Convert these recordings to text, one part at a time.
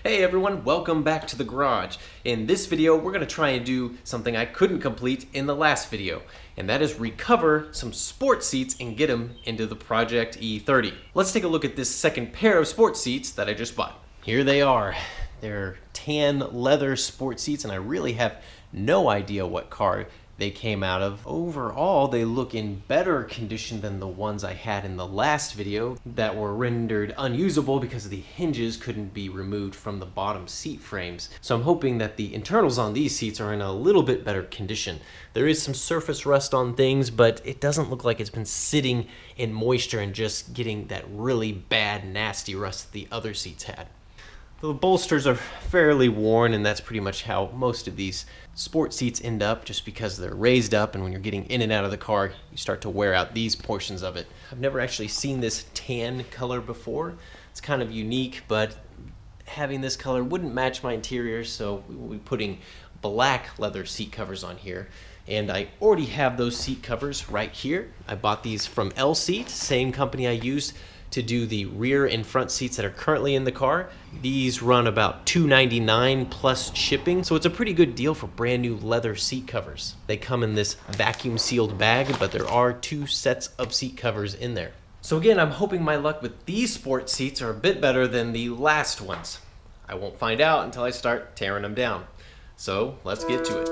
Hey everyone, welcome back to the garage. In this video, we're going to try and do something I couldn't complete in the last video, and that is recover some sports seats and get them into the Project E30. Let's take a look at this second pair of sports seats that I just bought. Here they are. They're tan leather sports seats, and I really have no idea what car they came out of. Overall, they look in better condition than the ones I had in the last video that were rendered unusable because the hinges couldn't be removed from the bottom seat frames. So I'm hoping that the internals on these seats are in a little bit better condition. There is some surface rust on things, but it doesn't look like it's been sitting in moisture and just getting that really bad, nasty rust the other seats had. The bolsters are fairly worn, and that's pretty much how most of these sport seats end up, just because they're raised up, and when you're getting in and out of the car, you start to wear out these portions of it. I've never actually seen this tan color before. It's kind of unique, but having this color wouldn't match my interior, so we'll be putting black leather seat covers on here. And I already have those seat covers right here. I bought these from Lseat, same company I used to do the rear and front seats that are currently in the car. These run about $2.99 plus shipping, so it's a pretty good deal for brand new leather seat covers. They come in this vacuum sealed bag, but there are 2 sets of seat covers in there. So again, I'm hoping my luck with these sports seats are a bit better than the last ones. I won't find out until I start tearing them down. So let's get to it.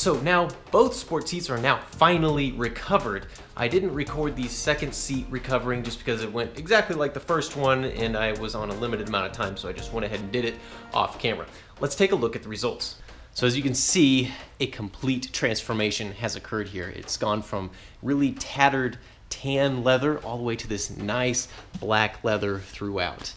So now both sport seats are now finally recovered. I didn't record the second seat recovering just because it went exactly like the first one and I was on a limited amount of time, so I just went ahead and did it off camera. Let's take a look at the results. So as you can see, a complete transformation has occurred here. It's gone from really tattered tan leather all the way to this nice black leather throughout.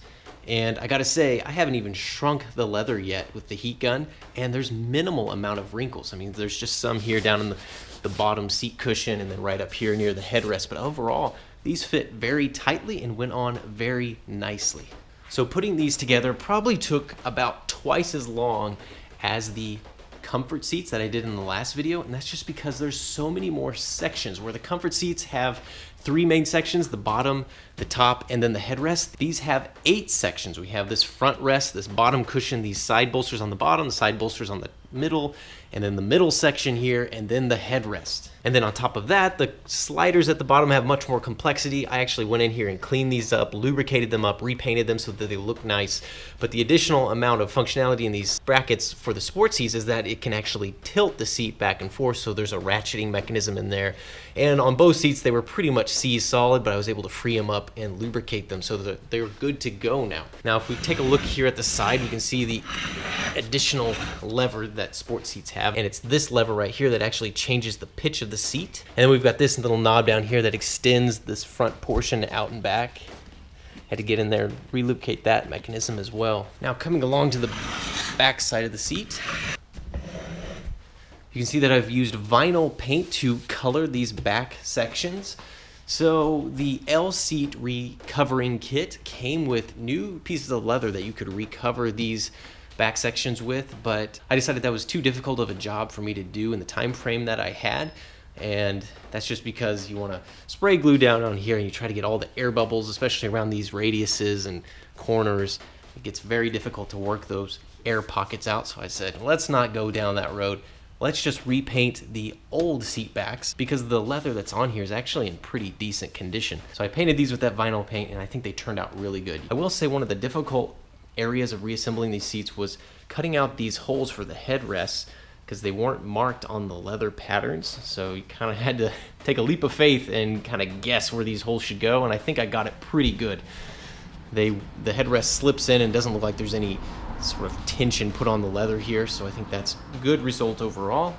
And I gotta say, I haven't even shrunk the leather yet with the heat gun, and there's minimal amount of wrinkles. I mean, there's just some here down in the bottom seat cushion and then right up here near the headrest, but overall, these fit very tightly and went on very nicely. So putting these together probably took about twice as long as the comfort seats that I did in the last video, and that's just because there's so many more sections. Where the comfort seats have 3 main sections, the bottom, the top, and then the headrest. These have 8 sections. We have this front rest, this bottom cushion, these side bolsters on the bottom, the side bolsters on the middle, and then the middle section here, and then the headrest. And then on top of that, the sliders at the bottom have much more complexity. I actually went in here and cleaned these up, lubricated them up, repainted them so that they look nice. But the additional amount of functionality in these brackets for the sports seats is that it can actually tilt the seat back and forth, so there's a ratcheting mechanism in there. And on both seats, they were pretty much solid, but I was able to free them up and lubricate them so that they're good to go now. Now, if we take a look here at the side, we can see the additional lever that sports seats have, and it's this lever right here that actually changes the pitch of the seat. And then we've got this little knob down here that extends this front portion out and back. Had to get in there and relubricate that mechanism as well. Now, coming along to the back side of the seat, you can see that I've used vinyl paint to color these back sections. So the Lseat recovering kit came with new pieces of leather that you could recover these back sections with, but I decided that was too difficult of a job for me to do in the time frame that I had. And that's just because you want to spray glue down on here and you try to get all the air bubbles, especially around these radiuses and corners. It gets very difficult to work those air pockets out. So I said, let's not go down that road. Let's just repaint the old seat backs because the leather that's on here is actually in pretty decent condition. So I painted these with that vinyl paint and I think they turned out really good. I will say one of the difficult areas of reassembling these seats was cutting out these holes for the headrests because they weren't marked on the leather patterns. So you kind of had to take a leap of faith and kind of guess where these holes should go, and I think I got it pretty good. The headrest slips in and doesn't look like there's any sort of tension put on the leather here, so I think that's a good result overall.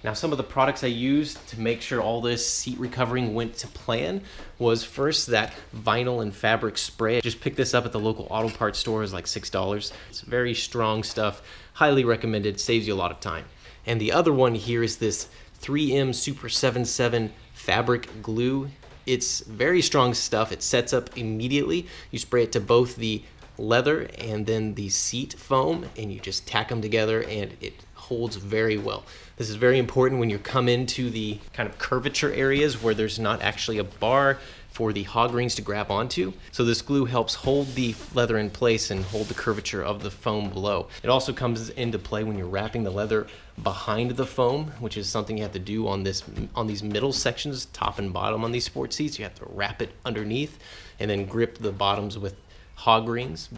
Now, some of the products I used to make sure all this seat recovering went to plan was first that vinyl and fabric spray. I just picked this up at the local auto parts store. It's like $6. It's very strong stuff. Highly recommended. Saves you a lot of time. And the other one here is this 3M Super 77 fabric glue. It's very strong stuff. It sets up immediately. You spray it to both the leather and then the seat foam, and you just tack them together and it holds very well. This is very important when you come into the kind of curvature areas where there's not actually a bar for the hog rings to grab onto. So this glue helps hold the leather in place and hold the curvature of the foam below. It also comes into play when you're wrapping the leather behind the foam, which is something you have to do on these middle sections, top and bottom on these sports seats. You have to wrap it underneath and then grip the bottoms with hog rings.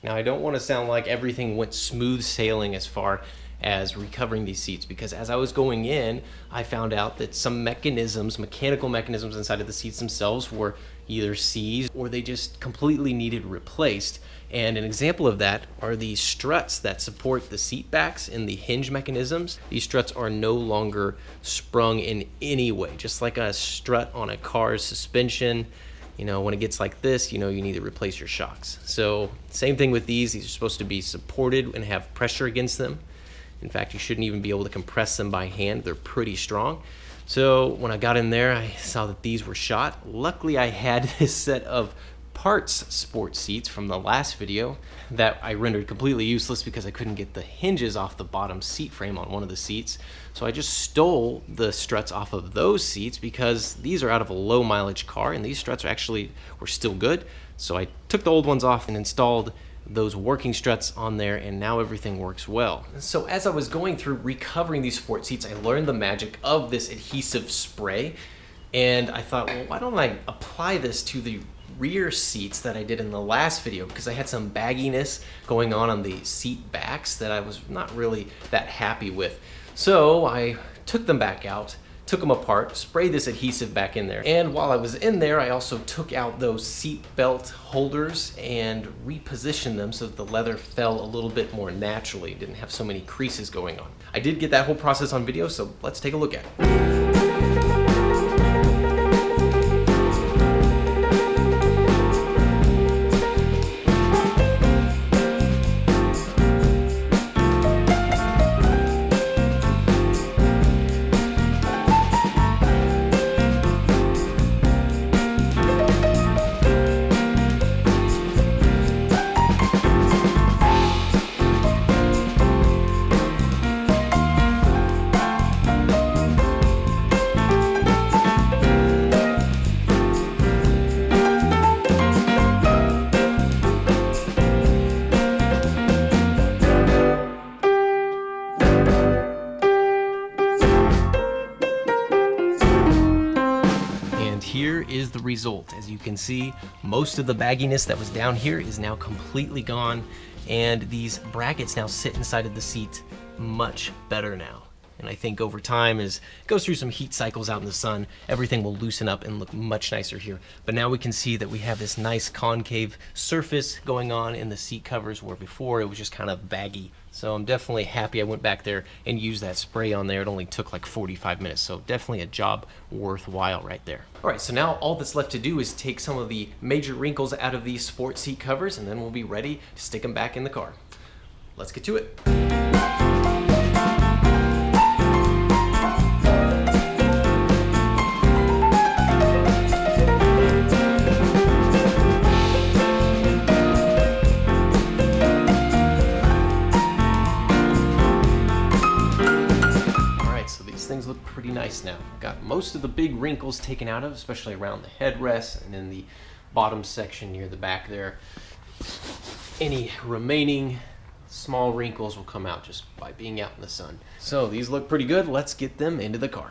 Now, I don't want to sound like everything went smooth sailing as far as recovering these seats, because as I was going in, I found out that some mechanical mechanisms inside of the seats themselves were either seized or they just completely needed replaced. And an example of that are the struts that support the seat backs and the hinge mechanisms. These struts are no longer sprung in any way, just like a strut on a car's suspension. You know, when it gets like this, you know you need to replace your shocks. So same thing with these. These are supposed to be supported and have pressure against them. In fact, you shouldn't even be able to compress them by hand. They're pretty strong. So when I got in there, I saw that these were shot. Luckily, I had this set of parts sports seats from the last video that I rendered completely useless because I couldn't get the hinges off the bottom seat frame on one of the seats. So I just stole the struts off of those seats because these are out of a low mileage car and these struts were still good. So I took the old ones off and installed those working struts on there, and now everything works well. So as I was going through recovering these sports seats, I learned the magic of this adhesive spray, and I thought, well, why don't I apply this to the rear seats that I did in the last video, because I had some bagginess going on the seat backs that I was not really that happy with. So I took them back out, took them apart, sprayed this adhesive back in there. And while I was in there, I also took out those seat belt holders and repositioned them so that the leather fell a little bit more naturally, didn't have so many creases going on. I did get that whole process on video, so let's take a look at it. Here is the result. As you can see, most of the bagginess that was down here is now completely gone, and these brackets now sit inside of the seat much better now. And I think over time, as it goes through some heat cycles out in the sun, everything will loosen up and look much nicer here. But now we can see that we have this nice concave surface going on in the seat covers, where before it was just kind of baggy. So I'm definitely happy I went back there and used that spray on there. It only took like 45 minutes, so definitely a job worthwhile right there. All right, so now all that's left to do is take some of the major wrinkles out of these sport seat covers, and then we'll be ready to stick them back in the car. Let's get to it. Things look pretty nice now. Got most of the big wrinkles taken out of, especially around the headrest and in the bottom section near the back there. Any remaining small wrinkles will come out just by being out in the sun. So these look pretty good. Let's get them into the car.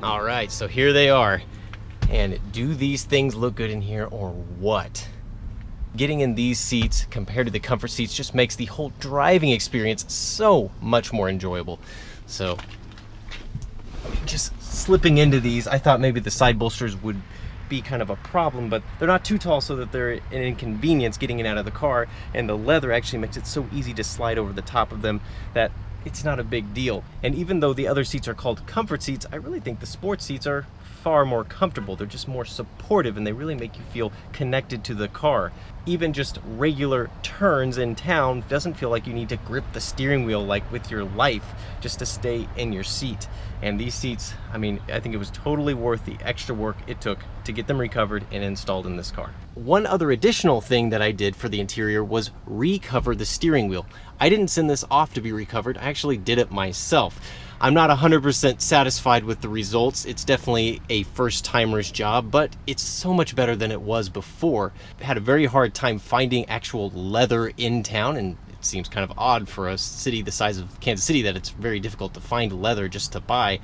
All right, so here they are. And do these things look good in here or what? Getting in these seats compared to the comfort seats just makes the whole driving experience so much more enjoyable. So just slipping into these, I thought maybe the side bolsters would be kind of a problem, but they're not too tall so that they're an inconvenience getting in and out of the car, and the leather actually makes it so easy to slide over the top of them that it's not a big deal. And even though the other seats are called comfort seats, I really think the sports seats are far more comfortable. They're just more supportive, and they really make you feel connected to the car. Even just regular turns in town doesn't feel like you need to grip the steering wheel like with your life just to stay in your seat. And these seats, I mean, I think it was totally worth the extra work it took to get them recovered and installed in this car. One other additional thing that I did for the interior was recover the steering wheel. I didn't send this off to be recovered. I actually did it myself. I'm not 100% satisfied with the results. It's definitely a first-timer's job, but it's so much better than it was before. I had a very hard time finding actual leather in town, and it seems kind of odd for a city the size of Kansas City that it's very difficult to find leather just to buy.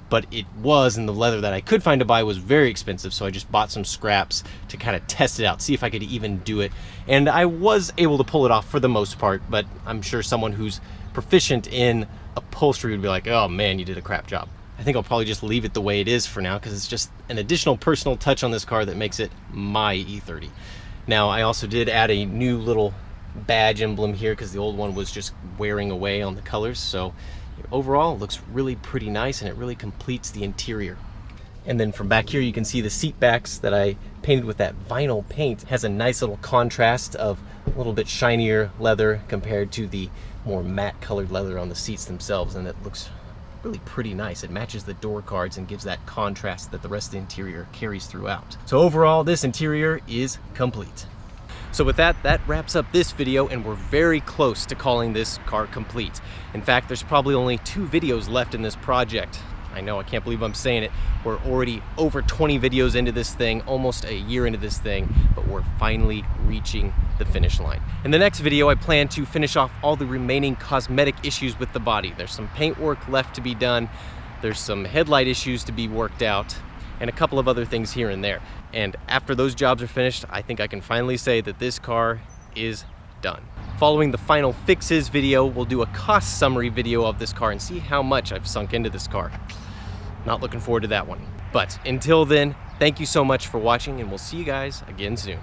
But it was, and the leather that I could find to buy was very expensive, so I just bought some scraps to kind of test it out, see if I could even do it. And I was able to pull it off for the most part, but I'm sure someone who's proficient in upholstery would be like, oh man, you did a crap job. I think I'll probably just leave it the way it is for now, because it's just an additional personal touch on this car that makes it my E30. Now, I also did add a new little badge emblem here because the old one was just wearing away on the colors, so overall it looks really pretty nice, and it really completes the interior. And then from back here you can see the seat backs that I painted with that vinyl paint. It has a nice little contrast of a little bit shinier leather compared to the more matte colored leather on the seats themselves, and it looks really pretty nice. It matches the door cards and gives that contrast that the rest of the interior carries throughout. So overall, this interior is complete. So with that, that wraps up this video, and we're very close to calling this car complete. In fact, there's probably only 2 videos left in this project. I know, I can't believe I'm saying it. We're already over 20 videos into this thing, almost a year into this thing, but we're finally reaching the finish line. In the next video, I plan to finish off all the remaining cosmetic issues with the body. There's some paint work left to be done, there's some headlight issues to be worked out, and a couple of other things here and there. And after those jobs are finished, I think I can finally say that this car is done. Following the final fixes video, we'll do a cost summary video of this car and see how much I've sunk into this car. Not looking forward to that one. But until then, thank you so much for watching, and we'll see you guys again soon.